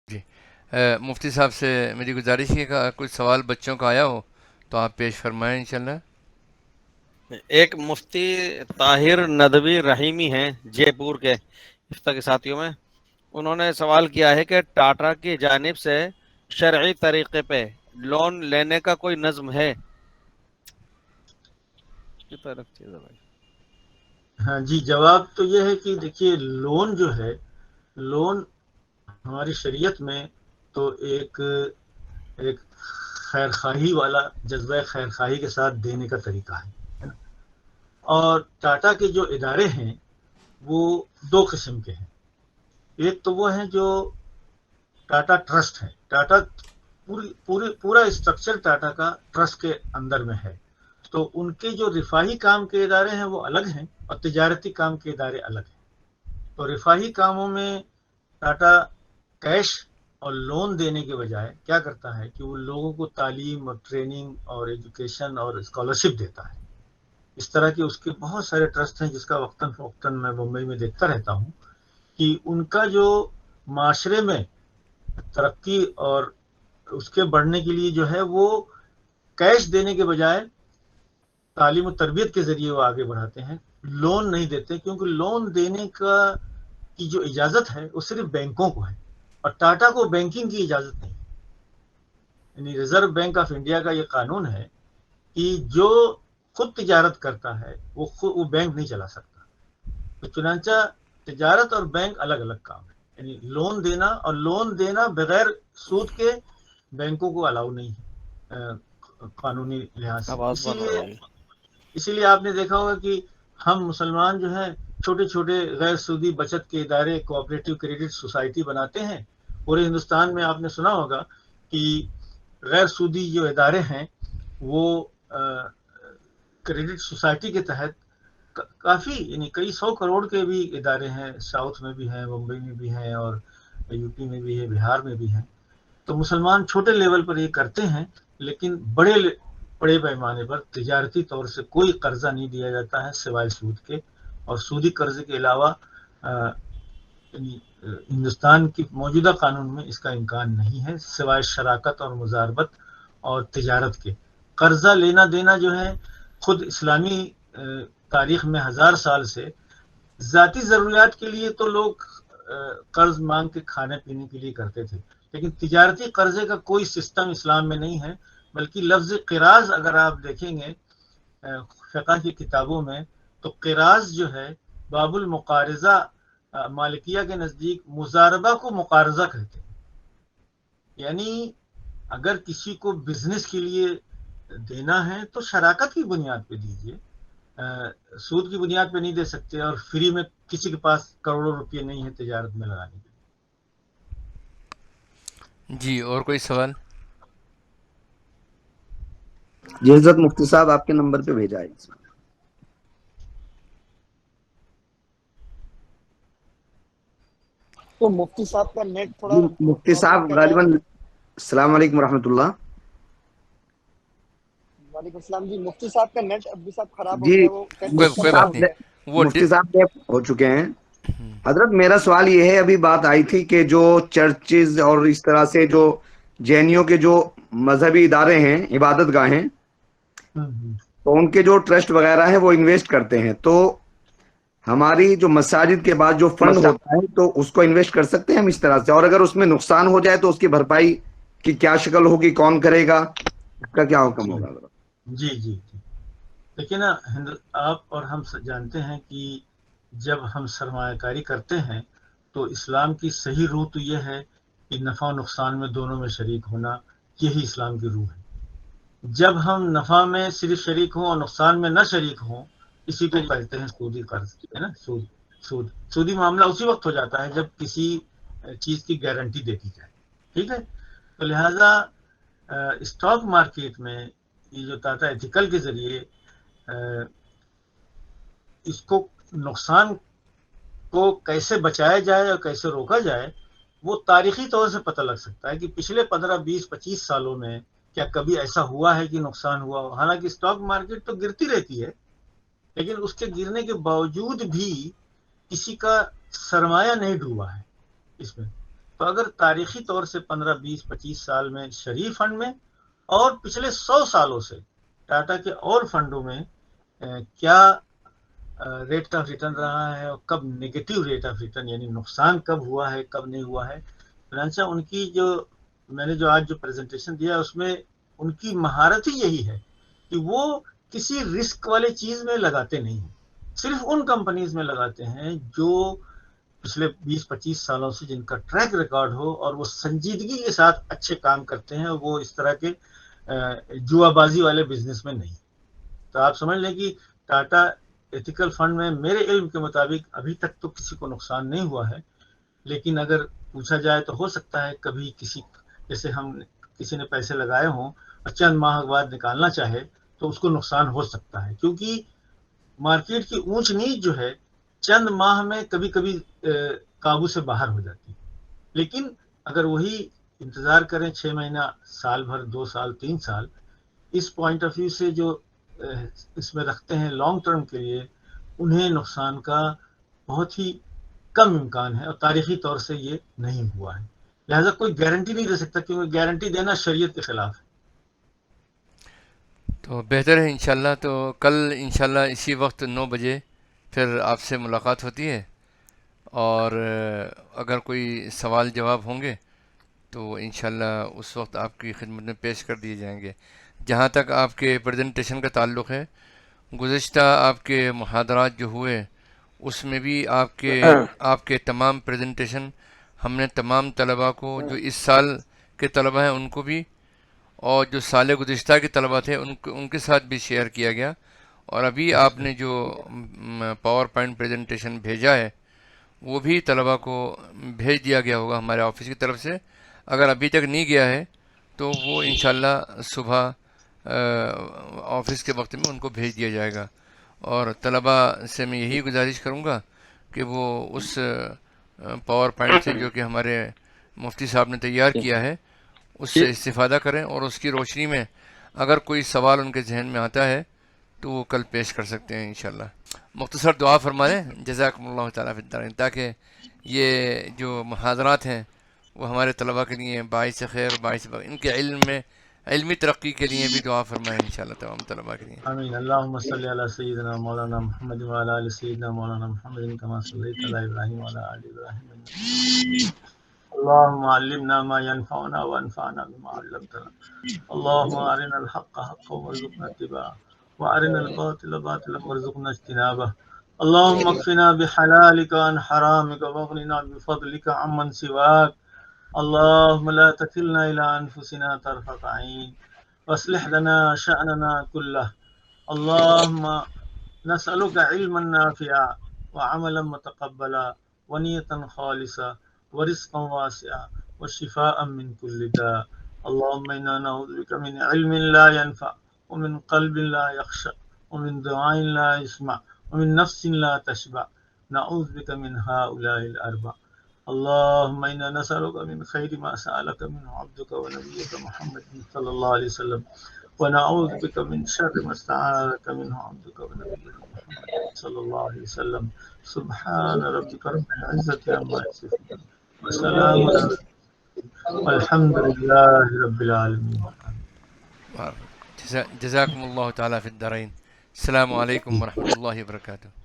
جی مفتی صاحب سے میری گزارش ہے کہ کچھ سوال بچوں کا آیا ہو تو آپ پیش فرمائیں انشاءاللہ۔ ایک مفتی طاہر ندوی رحیمی ہیں جے پور کے افتا کے ساتھیوں میں، انہوں نے سوال کیا ہے کہ ٹاٹا کی جانب سے شرعی طریقے پہ لون لینے کا کوئی نظم ہے؟ کتنا رکھتی ہے بھائی؟ ہاں جی، جواب تو یہ ہے کہ دیکھیے لون جو ہے، لون ہماری شریعت میں تو ایک ایک خیر خواہی والا جذبہ خیر خواہی کے ساتھ دینے کا طریقہ ہے نا؟ اور ٹاٹا کے جو ادارے ہیں وہ دو قسم کے ہیں۔ ایک تو وہ ہیں جو ٹاٹا ٹرسٹ ہے، ٹاٹا پورا اسٹرکچر ٹاٹا کا ٹرسٹ کے اندر میں ہے، تو ان کے جو رفاہی کام کے ادارے ہیں وہ الگ ہیں اور تجارتی کام کے ادارے الگ ہیں۔ تو رفاہی کاموں میں ٹاٹا کیش اور لون دینے کے بجائے کیا کرتا ہے کہ وہ لوگوں کو تعلیم اور ٹریننگ اور ایجوکیشن اور اسکالرشپ دیتا ہے۔ اس طرح کے اس کے بہت سارے ٹرسٹ ہیں جس کا وقتاً فوقتاً میں ممبئی میں دیکھتا رہتا ہوں کہ ان کا جو معاشرے میں ترقی اور اس کے بڑھنے کے لیے جو ہے وہ کیش دینے کے بجائے تعلیم و تربیت کے ذریعے وہ آگے بڑھاتے ہیں، لون نہیں دیتے، کیونکہ لون دینے کی جو اجازت ہے وہ صرف بینکوں کو ہے اور ٹاٹا کو بینکنگ کی اجازت نہیں ہے۔ یعنی ریزرو بینک آف انڈیا کا یہ قانون ہے کہ جو خود تجارت کرتا ہے وہ بینک نہیں چلا سکتا، تو چنانچہ تجارت اور بینک الگ الگ کام ہے۔ یعنی لون دینا اور لون دینا بغیر سود کے بینکوں کو الاؤ نہیں ہے قانونی لحاظ سے۔ آواز بند ہو رہی ہے۔ اسی لیے آپ نے دیکھا ہوگا کہ ہم مسلمان جو ہیں چھوٹے چھوٹے غیر سودی بچت کے ادارے کوآپریٹو کریڈٹ سوسائٹی بناتے ہیں۔ پورے ہندوستان میں آپ نے سنا ہوگا کہ غیر سودی جو ادارے ہیں وہ کریڈٹ سوسائٹی کے تحت کافی یعنی کئی سو کروڑ کے بھی ادارے ہیں، ساؤتھ میں بھی ہیں، ممبئی میں بھی ہیں، اور یو پی میں بھی ہے، بہار میں بھی ہیں۔ تو مسلمان چھوٹے لیول پر یہ کرتے ہیں، لیکن بڑے پیمانے پر تجارتی طور سے کوئی قرضہ نہیں دیا جاتا ہے سوائے سود کے، اور سودی قرضے کے علاوہ یعنی ہندوستان کی موجودہ قانون میں اس کا امکان نہیں ہے سوائے شراکت اور مزاربت اور تجارت کے۔ قرضہ لینا دینا جو ہے خود اسلامی تاریخ میں 1000 سال سے ذاتی ضروریات کے لیے تو لوگ قرض مانگ کے کھانے پینے کے لیے کرتے تھے، لیکن تجارتی قرضے کا کوئی سسٹم اسلام میں نہیں ہے، بلکہ لفظ قراض اگر آپ دیکھیں گے فقہ کی کتابوں میں تو قراض جو ہے باب المقارضہ مالکیہ کے نزدیک مزاربہ کو مقارضہ کہتے ہیں۔ یعنی اگر کسی کو بزنس کے لیے دینا ہے تو شراکت کی بنیاد پہ دیجیے، سود کی بنیاد پہ نہیں دے سکتے، اور فری میں کسی کے پاس کروڑوں روپے نہیں ہے تجارت میں لگانے کے جی اور کوئی سوال؟ جی حضرت مفتی صاحب آپ کے نمبر پہ بھیجا ہے۔ تو مفتی صاحب کا نیٹ تھوڑا جی مفتی پرابلم صاحب کر رہا غالباً ہے۔ السلام علیکم ورحمۃ اللہ۔ وعلیکم السلام جی، مفتی صاحب کا نیٹ ابھی صاحب خراب ہو جی گیا، وہ کنٹینیو کر کوئی رہے بات ہیں۔ نہیں وہ مفتی صاحب ٹیپ ہو چکے ہیں۔ حضرت میرا سوال یہ ہے، ابھی بات آئی تھی کہ جو چرچز اور اس طرح سے جو جینیوں کے جو مذہبی ادارے ہیں، عبادت گاہیں، تو ان کے جو ٹرسٹ وغیرہ ہیں وہ انویسٹ کرتے ہیں، تو ہماری جو مساجد کے بعد جو فنڈ ہوتا ہے تو اس کو انویسٹ کر سکتے ہیں ہم اس طرح سے، اور اگر اس میں نقصان ہو جائے تو اس کی بھرپائی کی کیا شکل ہوگی، کون کرے گا، اس کا کیا حکم ہوگا حضرت؟ جی جی جی دیکھیے نا، آپ اور ہم جانتے ہیں کہ جب ہم سرمایہ کاری کرتے ہیں تو اسلام کی صحیح روح تو یہ ہے کہ نفع و نقصان میں دونوں میں شریک ہونا، یہی اسلام کی روح ہے۔ جب ہم نفع میں صرف شریک ہوں اور نقصان میں نہ شریک ہوں، اسی کو کہتے ہیں سودی قرض، ہے نا؟ سودی معاملہ اسی وقت ہو جاتا ہے جب کسی چیز کی گارنٹی دے دی جائے، ٹھیک ہے؟ تو لہٰذا اسٹاک مارکیٹ میں یہ جو ٹاٹا ایتھیکل کے ذریعے اس کو نقصان کو کیسے بچایا جائے اور کیسے روکا جائے، وہ تاریخی طور سے پتہ لگ سکتا ہے کہ پچھلے 15 20 25 سالوں میں کیا کبھی ایسا ہوا ہے کہ نقصان ہوا ہو۔ حالانکہ اسٹاک مارکیٹ تو گرتی رہتی ہے، لیکن اس کے گرنے کے باوجود بھی کسی کا سرمایہ نہیں ڈوبا ہے اس میں۔ تو اگر تاریخی طور سے 15 20 25 سال میں شریف فنڈ میں اور پچھلے 100 سالوں سے ٹاٹا کے اور فنڈوں میں کیا ریٹ آف ریٹرن رہا ہے اور کب نگیٹو ریٹ آف ریٹرن یعنی نقصان کب ہوا ہے کب نہیں ہوا ہے، چنانچہ ان کی جو میں نے جو آج جو پریزنٹیشن دیا اس میں ان کی مہارت ہی یہی ہے کہ وہ کسی رسک والے چیز میں لگاتے نہیں ہیں، صرف ان کمپنیز میں لگاتے ہیں جو پچھلے 20-25 سالوں سے جن کا ٹریک ریکارڈ ہو اور وہ سنجیدگی کے ساتھ اچھے کام کرتے ہیں، وہ اس طرح کے جوا بازی والے بزنس میں نہیں۔ تو آپ سمجھ لیں کہ ٹاٹا ایتھیکل فنڈ میں میرے علم کے مطابق ابھی تک تو کسی کو نقصان نہیں ہوا ہے، لیکن اگر پوچھا جائے تو ہو سکتا ہے کبھی جیسے کسی نے پیسے لگائے ہوں اور چند ماہ بعد نکالنا چاہے تو اس کو نقصان ہو سکتا ہے، کیونکہ مارکیٹ کی اونچ نیچ جو ہے چند ماہ میں کبھی کبھی قابو سے باہر ہو جاتی، لیکن اگر وہی انتظار کریں 6 مہینہ، سال بھر، 2 سال، 3 سال، اس پوائنٹ آف ویو سے جو اس میں رکھتے ہیں لانگ ٹرم کے لیے، انہیں نقصان کا بہت ہی کم امکان ہے اور تاریخی طور سے یہ نہیں ہوا ہے، لہذا کوئی گارنٹی نہیں دے سکتا کیونکہ گارنٹی دینا شریعت کے خلاف ہے۔ تو بہتر ہے انشاءاللہ، تو کل انشاءاللہ اسی وقت 9 بجے پھر آپ سے ملاقات ہوتی ہے، اور اگر کوئی سوال جواب ہوں گے تو انشاءاللہ اس وقت آپ کی خدمت میں پیش کر دیے جائیں گے۔ جہاں تک آپ کے پریزنٹیشن کا تعلق ہے، گزشتہ آپ کے محاضرات جو ہوئے اس میں بھی آپ کے تمام پریزنٹیشن ہم نے تمام طلباء کو، جو اس سال کے طلباء ہیں ان کو بھی، اور جو سال گزشتہ کے طلباء تھے ان کے ساتھ بھی شیئر کیا گیا، اور ابھی آپ نے جو پاور پوائنٹ پریزنٹیشن بھیجا ہے وہ بھی طلباء کو بھیج دیا گیا ہوگا ہمارے آفس کی طرف سے، اگر ابھی تک نہیں گیا ہے تو وہ انشاءاللہ صبح آفس کے وقت میں ان کو بھیج دیا جائے گا، اور طلباء سے میں یہی گزارش کروں گا کہ وہ اس پاور پوائنٹ سے جو کہ ہمارے مفتی صاحب نے تیار کیا ہے اس سے استفادہ کریں، اور اس کی روشنی میں اگر کوئی سوال ان کے ذہن میں آتا ہے تو وہ کل پیش کر سکتے ہیں انشاءاللہ۔ مختصر دعا فرما دیں جزاکم اللہ تعالیٰ فی الدارین، تاکہ یہ جو محاضرات ہیں وہ ہمارے طلباء کے لیے باعث خیر، ان کے علم میں علمی ترقی کے لیے بھی دعا فرمائیں انشاءاللہ تمام طلباء کے لیے۔ آمین۔ اللهم صل على سيدنا مولانا محمد وعلى آل سيدنا مولانا محمد كما صليت على إبراهيم وعلى آل إبراهيم إنك حميد مجيد۔ اللهم علمنا ما ينفعنا وانفعنا بما علمتنا، اللهم أرنا الحق حقا وارزقنا اتباعه وأرنا الباطل باطلا وارزقنا اجتنابه، اللهم اكفنا بحلالك عن حرامك واغننا بفضلك عمن سواك، اللهم لا تكلنا إلى أنفسنا طرفة عين واصلح لنا شأننا كله، اللهم نسألك علما نافعا وعملا متقبلا ونية خالصة ورزقا واسعا وشفاء من كل داء، اللهم إنا نعوذ بك من علم لا ينفع ومن قلب لا يخشع ومن دعاء لا يسمع ومن نفس لا تشبع، نعوذ بك من هؤلاء الأربع، اللهم إنا نسألك من خير ما سألك منه عبدك ونبيك محمد صلى الله عليه وسلم، ونعوذ بك من شر ما استعاذك منه عبدك ونبيك محمد صلى الله عليه وسلم، سبحان ربك رب العزة عما يصفون وسلام على المرسلين والحمد لله رب العالمين۔ جزاکم اللہ تعالیٰ فی الدارین۔ السلام علیکم ورحمۃ اللہ وبرکاتہ۔